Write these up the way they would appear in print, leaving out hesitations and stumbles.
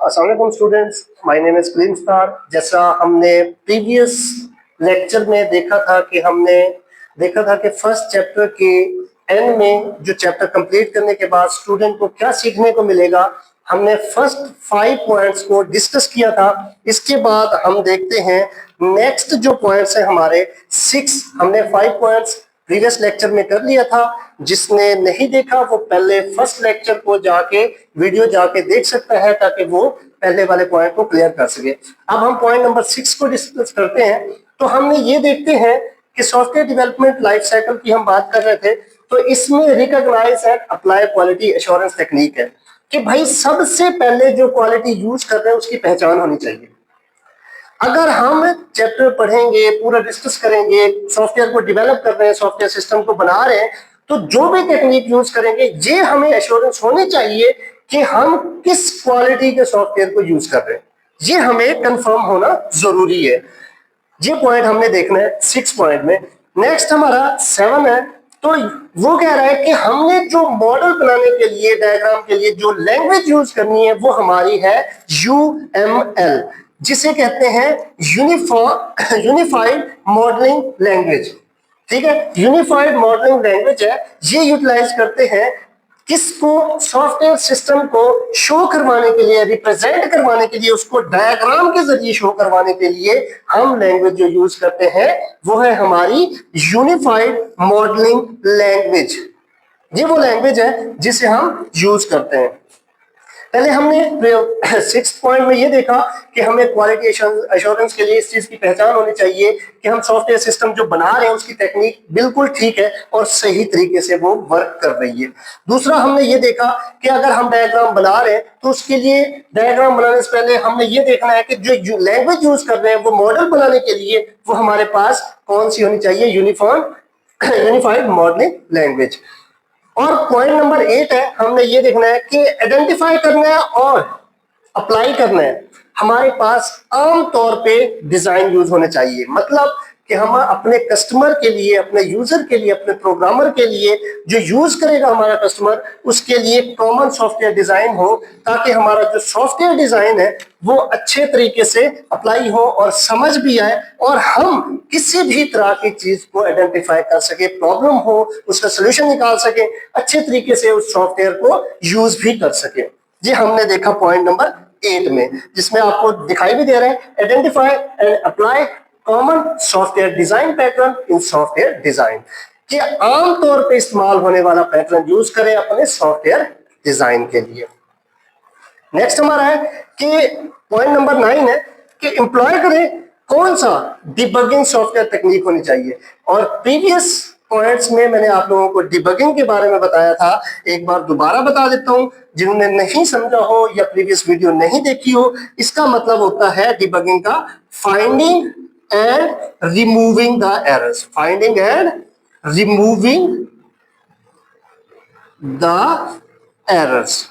अस्सलाम वालेकुम students, my name is Kleene star. जैसा हमने प्रीवियस लेक्चर में देखा था कि फर्स्ट चैप्टर के एंड में जो चैप्टर कंप्लीट करने के बाद स्टूडेंट को क्या सीखने को मिलेगा, हमने फर्स्ट 5 पॉइंट्स को डिस्कस किया था। इसके बाद हम देखते हैं नेक्स्ट जो पॉइंट्स है हमारे 6। हमने 5 पॉइंट्स प्रीवियस लेक्चर में कर लिया था। जिसने नहीं देखा वो पहले फर्स्ट लेक्चर को वीडियो जाके देख सकता है, ताकि वो पहले वाले पॉइंट को क्लियर कर सके। अब हम पॉइंट नंबर 6 को डिस्कस करते हैं। तो हमने ये देखते हैं कि सॉफ्टवेयर डेवलपमेंट लाइफ साइकिल की हम बात कर रहे थे, तो इसमें recognise and apply quality assurance technique है कि भाई सबसे पहले जो क्वालिटी यूज कर रहे हैं उसकी पहचान होनी चाहिए। अगर हम चैप्टर पढ़ेंगे, पूरा डिस्कस करेंगे, सॉफ्टवेयर को डेवलप कर रहे हैं, सॉफ्टवेयर सिस्टम को बना रहे हैं, तो जो भी टेक्निक यूज करेंगे ये हमें एश्योरेंस होनी चाहिए कि हम किस क्वालिटी के सॉफ्टवेयर को यूज कर रहे हैं। ये हमें कंफर्म होना जरूरी है। ये पॉइंट हमने देखना है 6 पॉइंट में। नेक्स्ट हमारा 7 है। तो वो कह रहा है कि हमने जो मॉडल बनाने के लिए, डायग्राम के लिए जो लैंग्वेज यूज करनी है वो हमारी है UML, जिसे कहते हैं यूनिफाइड मॉडलिंग लैंग्वेज। ठीक है, यूनिफाइड मॉडलिंग लैंग्वेज है। ये यूटिलाइज करते हैं किसको? सॉफ्टवेयर सिस्टम को शो करवाने के लिए, रिप्रेजेंट करवाने के लिए, उसको डायग्राम के जरिए शो करवाने के लिए हम लैंग्वेज जो यूज करते हैं वो है हमारी यूनिफाइड मॉडलिंग लैंग्वेज। ये वो लैंग्वेज है जिसे हम यूज करते हैं। पहले हमने 6 पॉइंट में ये देखा कि हमें क्वालिटी एश्योरेंस के लिए इस चीज की पहचान होनी चाहिए कि हम सॉफ्टवेयर सिस्टम जो बना रहे हैं उसकी टेक्निक बिल्कुल ठीक है और सही तरीके से वो वर्क कर रही है। दूसरा हमने ये देखा कि अगर हम डायग्राम बना रहे हैं तो उसके लिए डायग्राम बनाने से पहले हमने ये देखना है कि जो लैंग्वेज यूज कर रहे हैं वो मॉडल बनाने के लिए वो हमारे पास कौन सी होनी चाहिए? Unified modelling language. और पॉइंट नंबर 8 है, हमने ये देखना है कि आइडेंटिफाई करना है और अप्लाई करना है। हमारे पास आम तौर पे डिजाइन यूज होने चाहिए, मतलब कि हम अपने कस्टमर के लिए, अपने यूजर के लिए, अपने प्रोग्रामर के लिए, जो यूज करेगा हमारा कस्टमर, उसके लिए कॉमन सॉफ्टवेयर डिजाइन हो, ताकि हमारा जो सॉफ्टवेयर डिजाइन है वो अच्छे तरीके से अप्लाई हो और समझ भी आए, और हम किसी भी तरह की चीज को आइडेंटिफाई कर सके, प्रॉब्लम हो उसका सोल्यूशन निकाल सके, अच्छे तरीके से उस सॉफ्टवेयर को यूज भी कर सके। ये हमने देखा पॉइंट नंबर 8 में, जिसमें आपको दिखाई भी दे रहा है identify and apply common software design pattern in software design, कि आमतौर पे इस्तेमाल होने वाला पैटर्न यूज करें अपने सॉफ्टवेयर डिजाइन के लिए। नेक्स्ट हमारा है कि पॉइंट नंबर 9 है कि एम्प्लॉय करें कौन सा डिबगिंग सॉफ्टवेयर टेक्निक होनी चाहिए। और प्रीवियस पॉइंट्स में मैंने आप लोगों को डिबगिंग के बारे में बताया था, एक बार दोबारा बता देता हूं जिन्होंने नहीं समझा हो या प्रीवियस वीडियो नहीं देखी हो। इसका मतलब होता है डिबगिंग का finding and removing the errors, finding and removing the errors.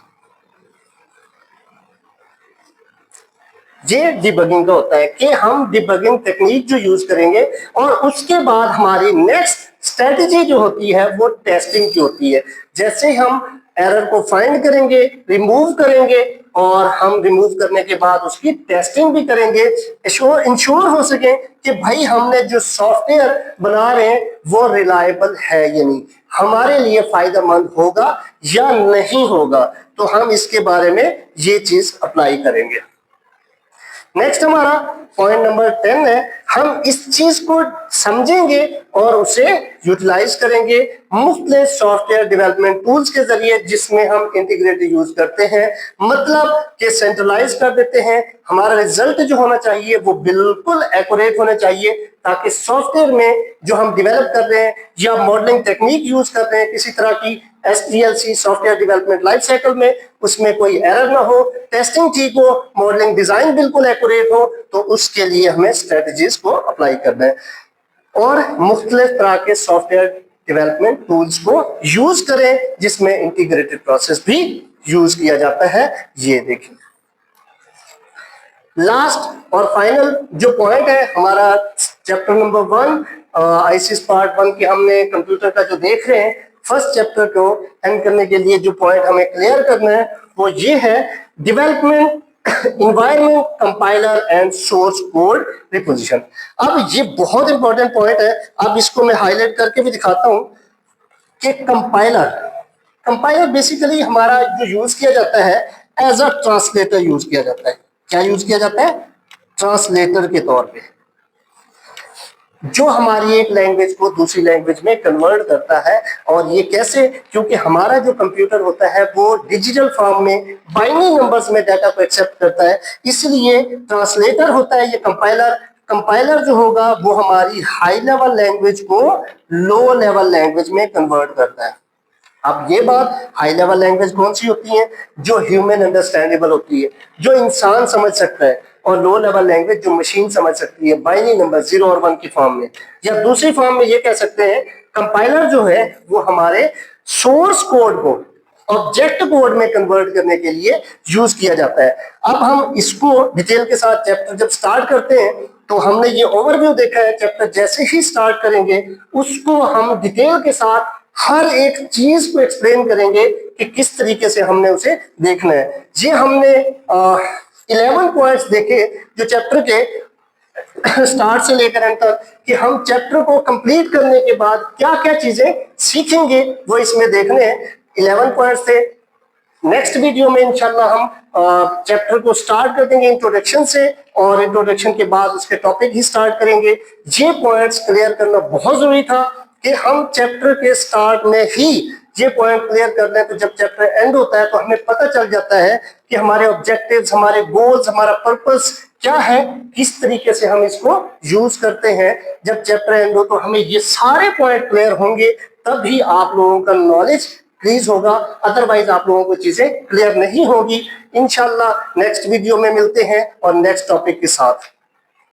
ये डिबगिंग का होता है कि हम डिबगिंग टेक्निक जो यूज करेंगे, और उसके बाद हमारी नेक्स्ट स्ट्रेटजी जो होती है वो टेस्टिंग की होती है। जैसे हम एरर को फाइंड करेंगे, रिमूव करेंगे, और हम रिमूव करने के बाद उसकी टेस्टिंग भी करेंगे, इंश्योर हो सके कि भाई हमने जो सॉफ्टवेयर बना रहे हैं वो रिलायबल है या नहीं, हमारे लिए फायदेमंद होगा या नहीं होगा। तो हम इसके बारे में ये चीज अप्लाई करेंगे। नेक्स्ट हमारा पॉइंट नंबर 10 है, हम इस चीज को समझेंगे और उसे यूटिलाइज करेंगे मुख्तलिफ सॉफ्टवेयर डेवलपमेंट टूल्स के जरिए, जिसमें हम इंटीग्रेटेड यूज करते हैं, मतलब कि सेंट्रलाइज कर देते हैं। हमारा रिजल्ट जो होना चाहिए वो बिल्कुल एक्यूरेट होना चाहिए, ताकि सॉफ्टवेयर में जो हम डेवलप कर रहे हैं या मॉडलिंग टेक्निक यूज कर रहे हैं किसी तरह की SDLC software development life cycle में, उसमें कोई एरर ना हो, टेस्टिंग ठीक हो, मॉडलिंग डिजाइन बिल्कुल एक्यूरेट हो। तो उसके लिए हमें स्ट्रेटजीज को अप्लाई करना है और मुख्तलिफ तरह के सॉफ्टवेयर डेवलपमेंट टूल्स को यूज करें, जिसमें इंटीग्रेटेड प्रोसेस भी यूज किया जाता है। ये देखिए लास्ट और फाइनल जो पॉइंट है हमारा चैप्टर नंबर 1 ICS पार्ट 1 के, हमने कंप्यूटर का जो देख रहे हैं फर्स्ट चैप्टर को एंड करने के लिए जो पॉइंट हमें क्लियर करना है वो ये है, development environment, compiler and source code reposition. अब ये बहुत इंपॉर्टेंट पॉइंट है, अब इसको मैं हाईलाइट करके भी दिखाता हूं कि कंपाइलर, कंपाइलर बेसिकली हमारा जो यूज किया जाता है एज अ ट्रांसलेटर यूज किया जाता है। क्या यूज किया जाता है? ट्रांसलेटर के तौर पे, जो हमारी एक लैंग्वेज को दूसरी लैंग्वेज में कन्वर्ट करता है। और ये कैसे? क्योंकि हमारा जो कंप्यूटर होता है वो डिजिटल फॉर्म में बाइनरी नंबर्स में डाटा को एक्सेप्ट करता है, इसलिए ट्रांसलेटर होता है ये कंपाइलर। कंपाइलर जो होगा वो हमारी हाई लेवल लैंग्वेज को लो लेवल लैंग्वेज में कन्वर्ट करता है। अब ये बात, हाई लेवल लैंग्वेज कौन सी होती है? जो ह्यूमन अंडरस्टैंडेबल होती है, जो इंसान समझ सकता है, और लो लेवल लैंग्वेज जो मशीन समझ सकती है, बाइनरी नंबर 0 और 1 की फॉर्म में। या दूसरी फॉर्म में ये कह सकते हैं कंपाइलर जो है वो हमारे सोर्स कोड को ऑब्जेक्ट कोड में कन्वर्ट करने के लिए यूज किया जाता है। अब हम इसको डिटेल के साथ चैप्टर जब स्टार्ट करते हैं तो हमने ये ओवरव्यू देखा है, चैप्टर जैसे ही स्टार्ट करेंगे उसको हम डिटेल के साथ हर एक चीज को एक्सप्लेन करेंगे कि किस तरीके से हमने उसे देखना है। ये हमने 11 पॉइंट्स देखे जो चैप्टर के स्टार्ट से लेकर एंड तक, कि हम चैप्टर को कंप्लीट करने के बाद क्या क्या चीजें सीखेंगे वो इसमें देखने हैं। 11 पॉइंट्स थे। नेक्स्ट वीडियो में इंशाल्लाह हम चैप्टर को स्टार्ट कर देंगे इंट्रोडक्शन से, और इंट्रोडक्शन के बाद उसके टॉपिक ही स्टार्ट करेंगे। ये पॉइंट्स क्लियर करना बहुत जरूरी था कि हम चैप्टर के स्टार्ट में ही ये पॉइंट क्लियर कर लें, तो जब चैप्टर एंड होता है तो हमें पता चल जाता है कि हमारे ऑब्जेक्टिव्स, हमारे गोल्स, हमारा पर्पस क्या है, किस तरीके से हम इसको यूज करते हैं। जब चैप्टर एंड हो तो हमें ये सारे पॉइंट क्लियर होंगे, तभी आप लोगों का नॉलेज इंक्रीज होगा, अदरवाइज आप लोगों को चीजें क्लियर नहीं होगी। इंशाल्लाह नेक्स्ट वीडियो में मिलते हैं और नेक्स्ट टॉपिक के साथ।